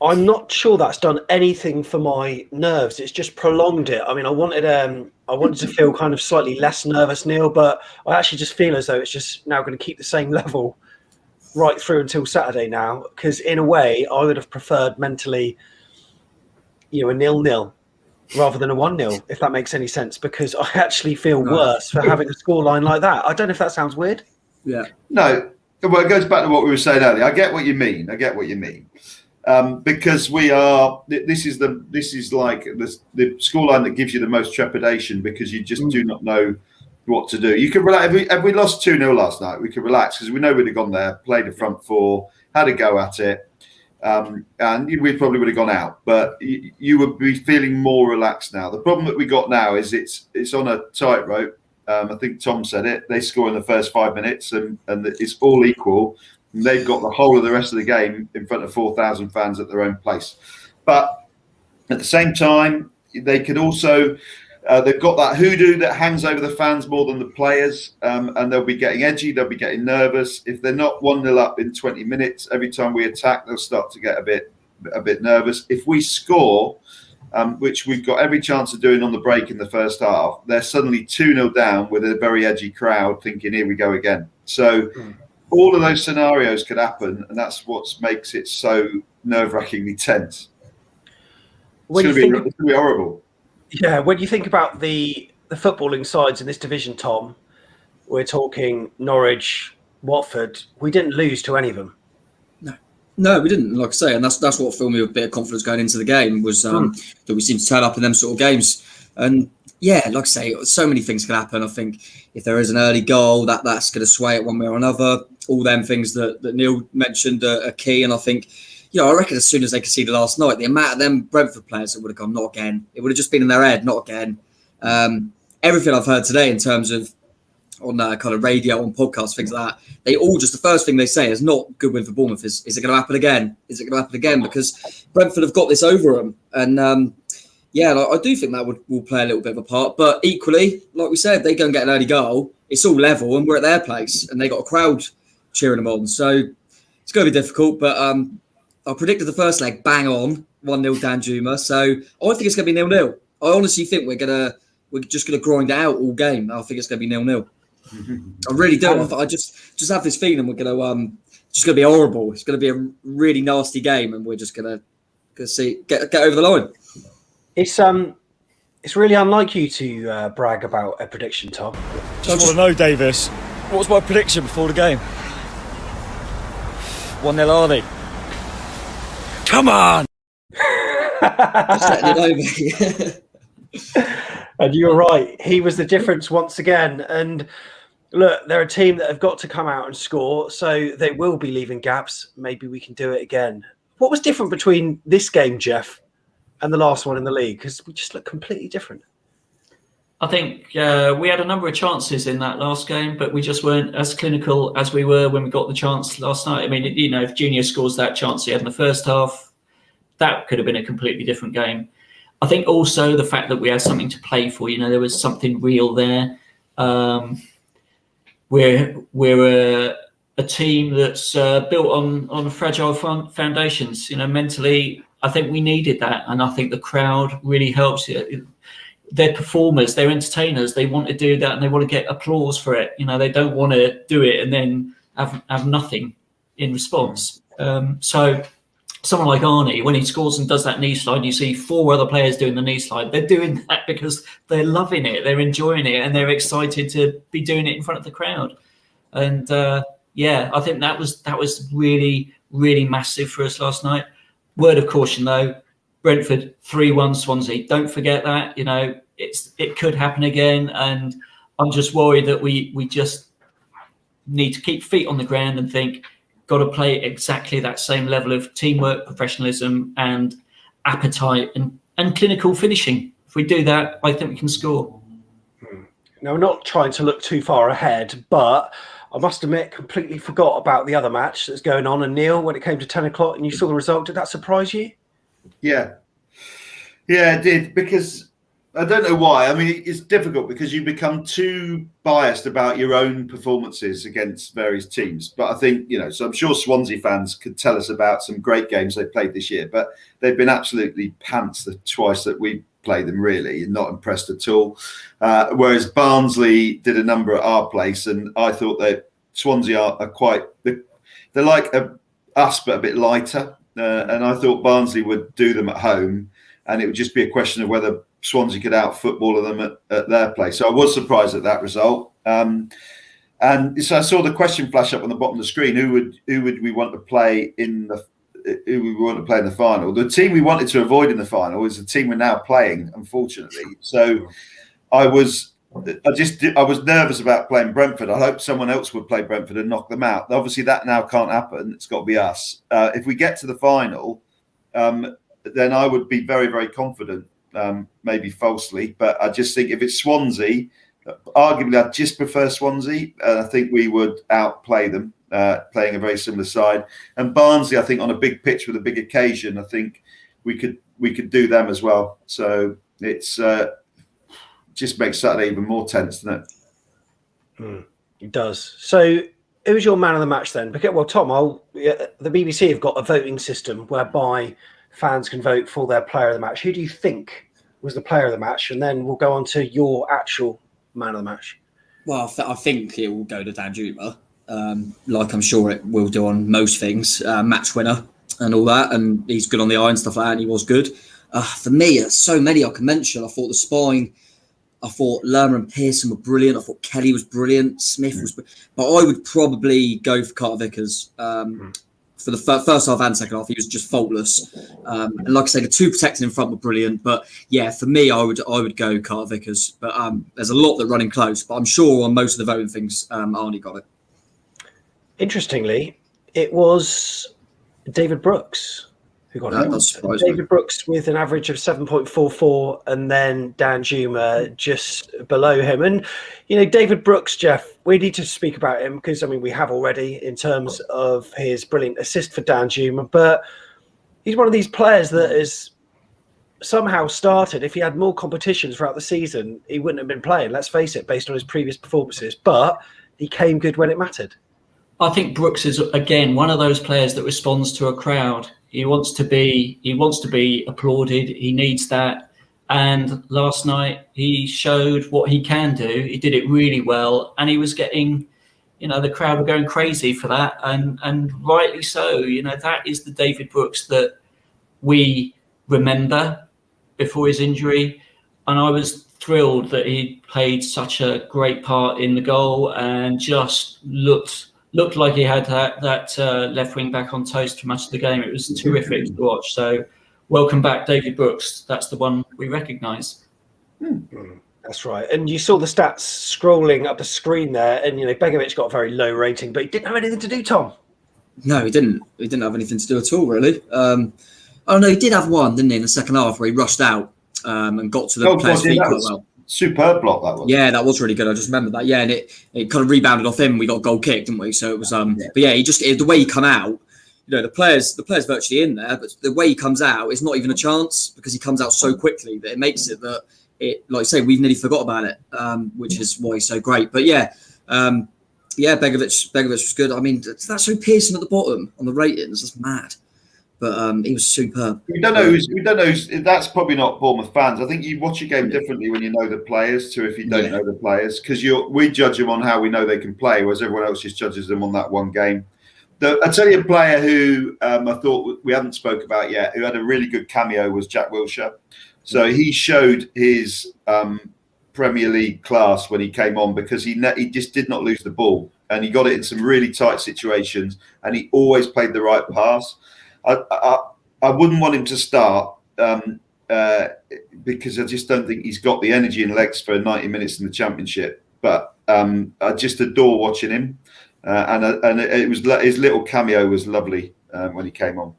I'm not sure that's done anything for my nerves. It's just prolonged it. I mean, I wanted to feel kind of slightly less nervous, Neil, but I actually just feel as though it's just now going to keep the same level right through until Saturday now. Because in a way, I would have preferred mentally, a 0-0 rather than a 1-0, if that makes any sense. Because I actually feel worse for having a scoreline like that. I don't know if that sounds weird. Yeah. No. Well, it goes back to what we were saying earlier. I get what you mean. Because we are. This is like the scoreline that gives you the most trepidation because you just do not know what to do. You could relax. If we lost 2-0 last night, we could relax because we know we'd have gone there, played the front four, had a go at it, and we probably would have gone out. But you would be feeling more relaxed now. The problem that we got now is it's on a tightrope. I think Tom said it. They score in the first 5 minutes, and it's all equal. And they've got the whole of the rest of the game in front of 4,000 fans at their own place. But at the same time, they could also they've got that hoodoo that hangs over the fans more than the players, and they'll be getting edgy. They'll be getting nervous if they're not 1-0 up in 20 minutes. Every time we attack, they'll start to get a bit nervous. If we score, which we've got every chance of doing on the break in the first half, they're suddenly 2-0 down with a very edgy crowd thinking, here we go again. So all of those scenarios could happen, and that's what makes it so nerve-wrackingly tense. It's going to be horrible. Yeah, when you think about the footballing sides in this division, Tom, we're talking Norwich, Watford, we didn't lose to any of them. No, we didn't, like I say, and that's what filled me with a bit of confidence going into the game was that we seem to turn up in them sort of games. And yeah, like I say, so many things can happen. I think if there is an early goal, that's going to sway it one way or another. All them things that Neil mentioned are key. And I think, I reckon as soon as they conceded last night, the amount of them Brentford players that would have gone, not again. It would have just been in their head, not again. everything I've heard today in terms of on kind of radio, on podcasts, things like that, they all just, the first thing they say is not good win for Bournemouth. Is it going to happen again? Is it going to happen again? Because Brentford have got this over them. And I do think that will play a little bit of a part. But equally, like we said, they go and get an early goal. It's all level and we're at their place and they got a crowd cheering them on. So it's going to be difficult. But I predicted the first leg bang on, 1-0 Danjuma. So I think it's going to be 0-0. I honestly think we're just going to grind it out all game. I think it's going to be 0-0. I really do. I just have this feeling we're going to just going to be horrible. It's going to be a really nasty game, and we're just going to see get over the line. It's really unlike you to brag about a prediction, Tom. Just want to know, Davis, what was my prediction before the game? 1-0 Arnie. Come on! Just letting you know, mate. And you were right. He was the difference once again. And look, they're a team that have got to come out and score, so they will be leaving gaps. Maybe we can do it again. What was different between this game, Jeff, and the last one in the league? Because we just look completely different. I think we had a number of chances in that last game, but we just weren't as clinical as we were when we got the chance last night. I mean, if Junior scores that chance he had in the first half, that could have been a completely different game. I think also the fact that we had something to play for, there was something real there. We're a team that's built on fragile foundations. Mentally, I think we needed that, and I think the crowd really helps. They're performers, they're entertainers. They want to do that, and they want to get applause for it. They don't want to do it and then have nothing in response. So someone like Arnie, when he scores and does that knee slide, you see 4 other players doing the knee slide. They're doing that because they're loving it, they're enjoying it, and they're excited to be doing it in front of the crowd. And I think that was really, really massive for us last night. Word of caution though, Brentford 3-1 Swansea. Don't forget that. It could happen again, and I'm just worried that we just need to keep feet on the ground and think, got to play exactly that same level of teamwork, professionalism, and appetite and clinical finishing. If we do that, I think we can score. Now, we're not trying to look too far ahead, but I must admit, completely forgot about the other match that's going on. And Neil, when it came to 10 o'clock and you saw the result, did that surprise you? Yeah, it did, because I don't know why. I mean, it's difficult because you become too biased about your own performances against various teams. But I think, so I'm sure Swansea fans could tell us about some great games they played this year, but they've been absolutely pants the twice that we played them, really, not impressed at all. Whereas Barnsley did a number at our place, and I thought that Swansea are quite, they're like us, but a bit lighter. And I thought Barnsley would do them at home, and it would just be a question of whether Swansea could out-football them at their place. So I was surprised at that result. And so I saw the question flash up on the bottom of the screen: who would we want to play in the final? The team we wanted to avoid in the final is the team we're now playing, unfortunately. So I was nervous about playing Brentford. I hoped someone else would play Brentford and knock them out. Obviously, that now can't happen. It's got to be us. If we get to the final, then I would be very, very confident. Maybe falsely, but I just think if it's Swansea, arguably I'd just prefer Swansea, and I think we would outplay them, playing a very similar side. And Barnsley, I think on a big pitch with a big occasion, I think we could do them as well. So it's just makes Saturday even more tense, doesn't it? It does. So who was your man of the match then? Because, well, Tom, the BBC have got a voting system whereby fans can vote for their player of the match. Who do you think was the player of the match? And then we'll go on to your actual man of the match. Well, I think it will go to Danjuma, like I'm sure it will do on most things, match winner and all that. And he's good on the eye and stuff like that, and he was good. For me, so many I can mention. I thought the spine, I thought Lerma and Pearson were brilliant. I thought Kelly was brilliant. Smith was brilliant. But I would probably go for Carter Vickers. For the first half and second half, he was just faultless. And like I say, the 2 protected in front were brilliant. But yeah, for me, I would go Carter Vickers. But there's a lot that running close. But I'm sure on most of the voting things, Arnie got it. Interestingly, it was David Brooks Who got That it? does surprise me. David Brooks with an average of 7.44, and then Dan Juma just below him. And, David Brooks, Jeff, we need to speak about him because, we have already in terms of his brilliant assist for Dan Juma, but he's one of these players that has somehow started. If he had more competitions throughout the season, he wouldn't have been playing, let's face it, based on his previous performances, but he came good when it mattered. I think Brooks is, again, one of those players that responds to a crowd. He wants to be applauded. He needs that. And last night he showed what he can do. He did it really well, and he was getting, the crowd were going crazy for that, and rightly so. That is the David Brooks that we remember before his injury, and I was thrilled that he played such a great part in the goal and just looked like he had that left wing back on toast for much of the game. It was terrific to watch. So welcome back, David Brooks. That's the one we recognise. That's right. And you saw the stats scrolling up the screen there, and Begovic got a very low rating, but he didn't have anything to do, Tom. No, he didn't. He didn't have anything to do at all, really. Oh no, he did have one, didn't he, in the second half where he rushed out and got to the player's feet quite well. Superb block that was. Yeah, that was really good. I just remember that. Yeah, and it kind of rebounded off him. We got a goal kick, didn't we? So it was but yeah, the way he come out, the player's virtually in there, but the way he comes out is not even a chance because he comes out so quickly that it makes it that like I say, we've nearly forgot about it, which is why he's so great. But Begovic was good. That's so piercing at the bottom on the ratings. That's mad. But he was superb. We don't know who's. That's probably not Bournemouth fans. I think you watch a game differently when you know the players to if you don't know the players, because we judge them on how we know they can play, whereas everyone else just judges them on that one game. I tell you a player who I thought we haven't spoke about yet, who had a really good cameo, was Jack Wilshere. So he showed his Premier League class when he came on because he just did not lose the ball, and he got it in some really tight situations, and he always played the right pass. I wouldn't want him to start because I just don't think he's got the energy and legs for 90 minutes in the Championship. But I just adore watching him, and it was his little cameo was lovely when he came on.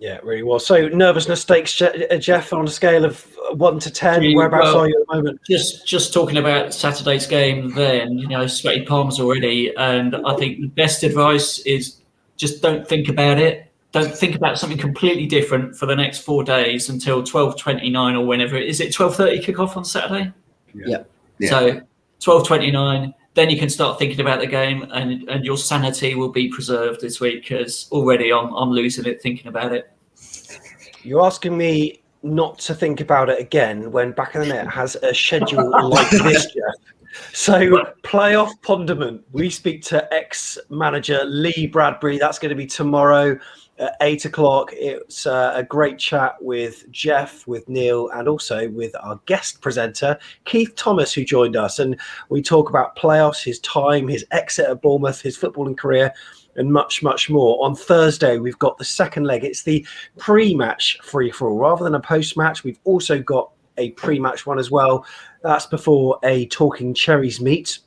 Yeah, it really was. So nervousness stakes, Jeff, on a scale of 1 to 10. Whereabouts are you at the moment? Just talking about Saturday's game, then sweaty palms already, and I think the best advice is, just don't think about it. Don't think about something completely different for the next 4 days until 12:29 or whenever. Is it 12:30 kick-off on Saturday? Yeah. So 12:29, then you can start thinking about the game, and your sanity will be preserved this week, because already I'm losing it thinking about it. You're asking me not to think about it again when Back of the Net has a schedule like this, Jeff. So, playoff Pondament. We speak to ex-manager Lee Bradbury. That's going to be tomorrow at 8 o'clock. It's a great chat with Jeff, with Neil, and also with our guest presenter, Keith Thomas, who joined us. And we talk about playoffs, his time, his exit at Bournemouth, his footballing career, and much, much more. On Thursday, we've got the second leg. It's the pre-match free-for-all. Rather than a post-match, we've also got a pre-match one as well. That's before a Talking Cherries meet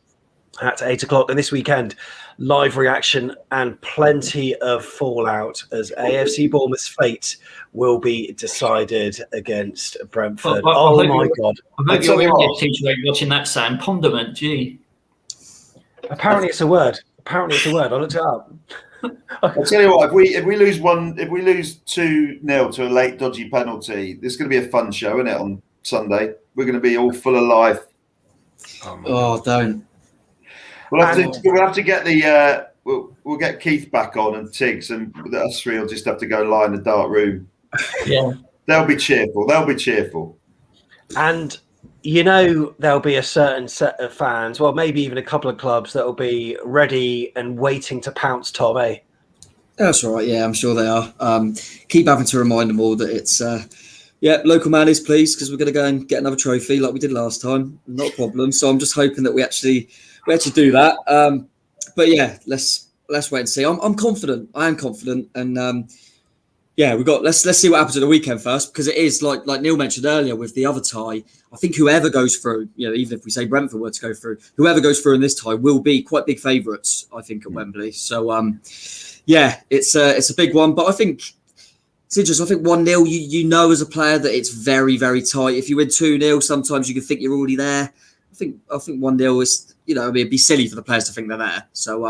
at 8 o'clock. And this weekend, live reaction and plenty of fallout as AFC Bournemouth's fate will be decided against Brentford. Oh my God. I hope your English teacher watching that, Sam. Pondament, gee. Apparently it's a word. I looked it up. I'll tell you what, if we lose 2-0 to a late dodgy penalty, this is going to be a fun show, isn't it, on Sunday? We're going to be all full of life. Don't. We'll have to get the we'll get Keith back on and Tiggs, and us three will just have to go lie in the dark room. Yeah, they'll be cheerful. And there'll be a certain set of fans, well, maybe even a couple of clubs that will be ready and waiting to pounce, Tom, eh? That's right. Yeah, I'm sure they are. Keep having to remind them all that it's local manies, please, because we're going to go and get another trophy like we did last time. Not a problem. So I'm just hoping that we actually do that. But yeah, let's wait and see. I'm confident. I am confident, and we've got. Let's see what happens at the weekend first, because it is like Neil mentioned earlier with the other tie. I think whoever goes through, even if we say Brentford were to go through, whoever goes through in this tie will be quite big favourites, I think, at Wembley. So it's a big one, but I think It's interesting. I think 1-0, you know as a player that it's very, very tight. If you win 2-0, sometimes you can think you're already there. I think 1-0 is, it'd be silly for the players to think they're there. So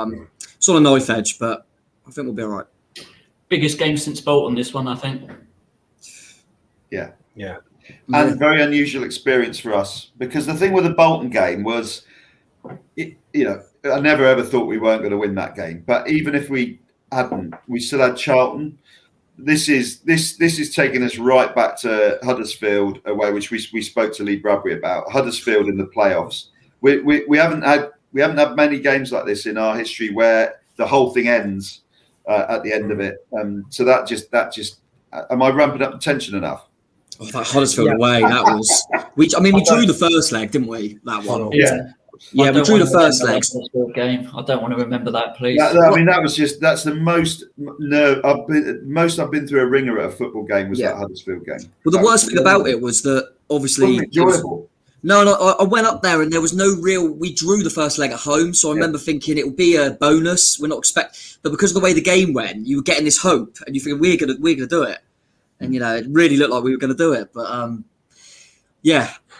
it's on a knife edge, but I think we'll be all right. Biggest game since Bolton, this one, I think. Yeah. Yeah. And very unusual experience for us, because the thing with the Bolton game was, I never ever thought we weren't going to win that game. But even if we hadn't, we still had Charlton. This is taking us right back to Huddersfield away, which we spoke to Lee Bradbury about. Huddersfield in the playoffs. We haven't had many games like this in our history where the whole thing ends at the end of it. So that just am I ramping up the tension enough? Oh, that Huddersfield away, that was. We drew the first leg, didn't we? That one. Yeah. Yeah, we drew the first leg. Game. I don't want to remember that, please. That's the most I've been through a ringer at a football game was that Huddersfield game. Well, the worst thing about it was that obviously enjoyable. I went up there and there was no real. We drew the first leg at home, so I remember thinking it would be a bonus. We're not but because of the way the game went, you were getting this hope, and you think we're gonna do it, and it really looked like we were gonna do it. But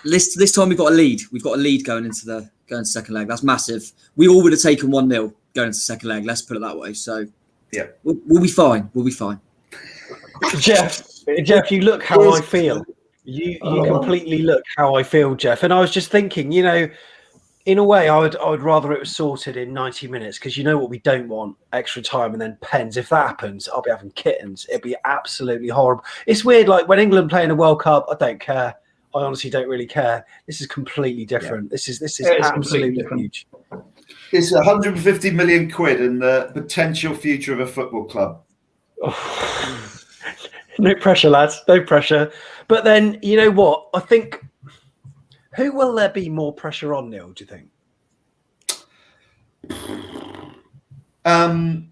this time we've got a lead. We've got a lead going into second leg. That's massive. We all would have taken 1-0 going into second leg. Let's put it that way. So yeah, we'll be fine. We'll be fine. Jeff, you look how I feel. You completely look how I feel, Jeff. And I was just thinking, in a way, I would rather it was sorted in 90 minutes, because you know what we don't want? Extra time and then pens. If that happens, I'll be having kittens. It'd be absolutely horrible. It's weird, like when England play in a World Cup, I don't care. I honestly don't really care. This is completely different. Yeah. This is absolutely huge. It's 150 million quid and the potential future of a football club. Oh. No pressure, lads. No pressure. But then, you know what? I think, who will there be more pressure on, Neil, do you think? I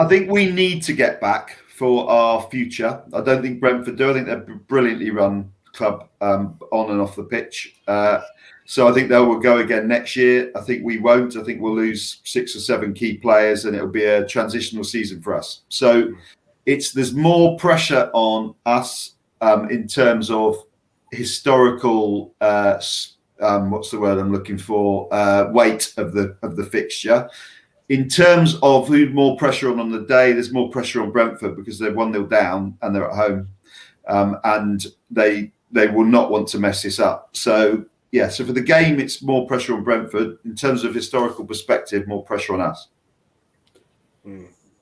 think we need to get back for our future. I don't think Brentford do. I think they're a brilliantly run club on and off the pitch. So I think they will go again next year. I think we won't. I think we'll lose 6 or 7 key players and it'll be a transitional season for us. So there's more pressure on us in terms of historical what's the word I'm looking for? Weight of the fixture. In terms of who's more pressure on the day, there's more pressure on Brentford because they're 1-0 down and they're at home, and they will not want to mess this up. So for the game, it's more pressure on Brentford. In terms of historical perspective, more pressure on us.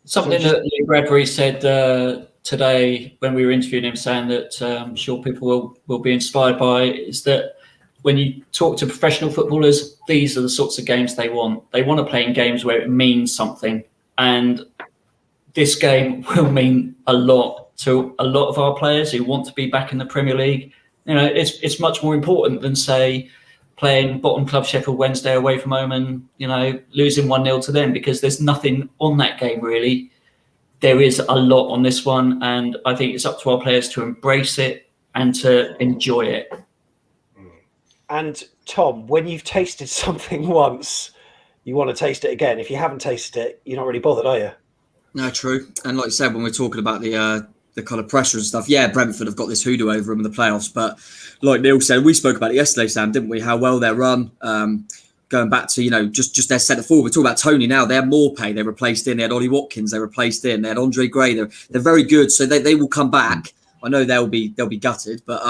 Something that Lee Bradbury said today when we were interviewing him, saying that I'm sure people will be inspired by, is that when you talk to professional footballers, these are the sorts of games they want. They want to play in games where it means something. And this game will mean a lot to a lot of our players who want to be back in the Premier League. It's much more important than, say, playing bottom club Sheffield Wednesday away from home and, losing 1-0 to them, because there's nothing on that game, really. There is a lot on this one. And I think it's up to our players to embrace it and to enjoy it. And Tom, when you've tasted something once, you want to taste it again. If you haven't tasted it, you're not really bothered, are you? No, true. And like you said, when we're talking about the kind of pressure and stuff, Brentford have got this hoodoo over them in the playoffs. But like Neil said, we spoke about it yesterday, Sam, didn't we? How well they're run. Going back to, just their centre forward. We're talking about Tony now. They have Morpay. They replaced in. They had Ollie Watkins. They replaced in. They had Andre Gray. They're very good. So they will come back. I know they'll be gutted, but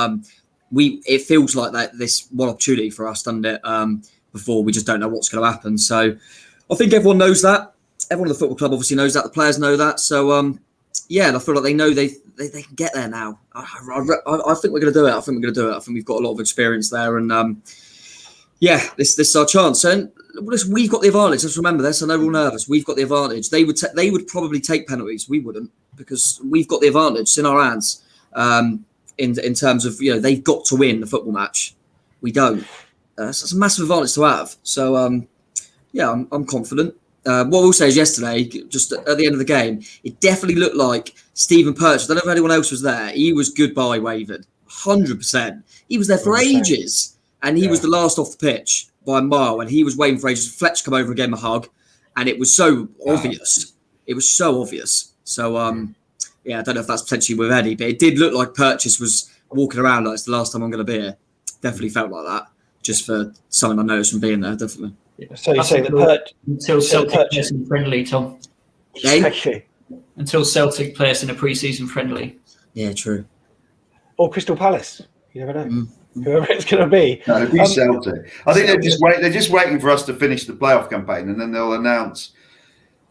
it feels like that this one opportunity for us, doesn't it? Before we just don't know what's going to happen. So I think everyone knows that. Everyone at the football club obviously knows that. The players know that. So and I feel like they know they can get there now. I think we're going to do it. I think we've got a lot of experience there, and this is our chance. And we've got the advantage. Let's remember this. I know we're all nervous. We've got the advantage. They would probably take penalties. We wouldn't, because we've got the advantage. It's in our hands. In terms of, they've got to win the football match. We don't. So it's a massive advantage to have. So, I'm confident. What we'll say is yesterday, just at the end of the game, it definitely looked like Stephen Purchase. I don't know if anyone else was there. He was goodbye wavered. 100%. He was there for 100%. Ages. And he was the last off the pitch by a mile. And he was waiting for ages. Fletch come over and gave him a hug. And it was so obvious. It was so obvious. So, yeah, I don't know if that's potentially with Eddie, but it did look like Purchase was walking around like it's the last time I'm going to be here. Definitely felt like that, just for something I noticed from being there, definitely. So you're saying that until Celtic plays in friendly, Tom. Exactly. Until Celtic plays in a pre-season friendly. Yeah, true. Or Crystal Palace. You never know. Whoever it's going to be. No, it'd be Celtic. I think they're just waiting for us to finish the playoff campaign, and then they'll announce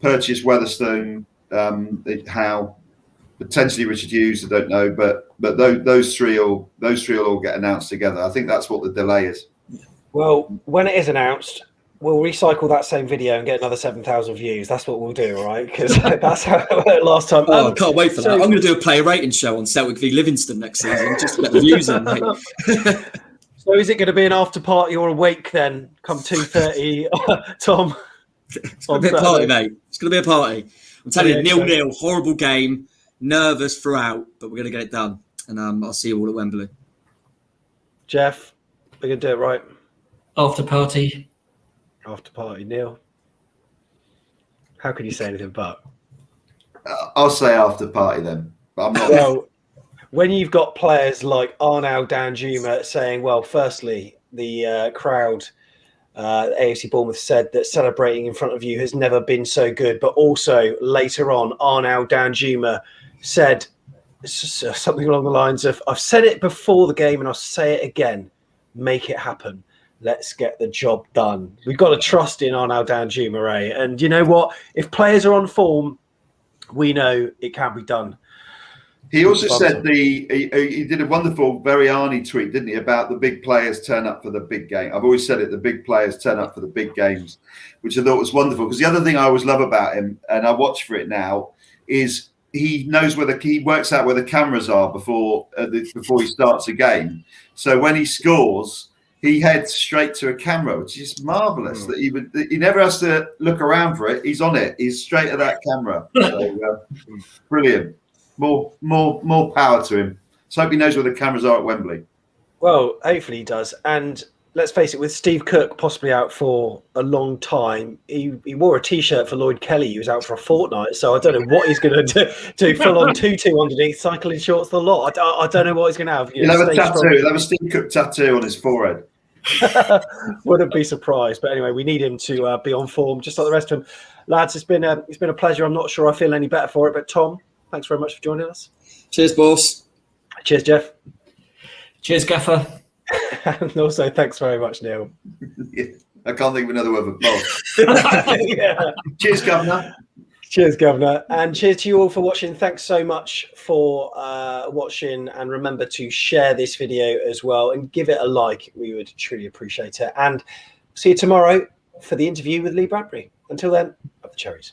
Purchase, Weatherstone, Howe, potentially Richard Hughes. I don't know, but those three will all get announced together. I think that's what the delay is. Well, when it is announced, we'll recycle that same video and get another 7,000 views. That's what we'll do, all right? Because that's how it worked last time. Oh, I can't wait for that. I'm going to do a player rating show on Celtic v Livingston next season, just to get the views in, mate. So is it going to be an after party or a wake then, come 2:30, Tom? It's going to be a party, mate. It's going to be a party. I'm telling you, 0-0, horrible game, nervous throughout, but we're going to get it done. And I'll see you all at Wembley. Jeff, we're going to do it right. After party. After party, Neil. How can you say anything but? I'll say after party then. But I'm not. Well, when you've got players like Arnaud Danjuma saying, well, firstly, the crowd, AFC Bournemouth said that celebrating in front of you has never been so good. But also later on, Arnaud Danjuma said something along the lines of, I've said it before the game and I'll say it again. Make it happen. Let's get the job done. We've got to trust in Arnaud Danjuma, eh? And you know what? If players are on form, we know it can be done. He also said he did a wonderful, very Arnie tweet, didn't he, about the big players turn up for the big game. I've always said it, the big players turn up for the big games, which I thought was wonderful. Because the other thing I always love about him, and I watch for it now, is he knows he works out where the cameras are before he starts a game. So when he scores, he heads straight to a camera, which is marvellous. That he never has to look around for it. He's on it. He's straight at that camera. So, brilliant. More power to him. So hope he knows where the cameras are at Wembley. Well, hopefully he does. And let's face it, with Steve Cook possibly out for a long time, he wore a T-shirt for Lloyd Kelly. He was out for a fortnight. So I don't know what he's going to do full on tutu underneath, cycling shorts, the lot. I don't know what he's going to have. He'll have a tattoo. He'll have a Steve Cook tattoo on his forehead. Wouldn't be surprised. But anyway, we need him to be on form, just like the rest of them. Lads, it's been a pleasure. I'm not sure I feel any better for it. But Tom, thanks very much for joining us. Cheers, boss. Cheers, Jeff. Cheers, Gaffer. And also, thanks very much, Neil. Yeah, I can't think of another word for boss. Yeah. Cheers, Governor. Cheers, Governor. And cheers to you all for watching. Thanks so much for watching. And remember to share this video as well and give it a like. We would truly appreciate it. And see you tomorrow for the interview with Lee Bradbury. Until then, up the cherries.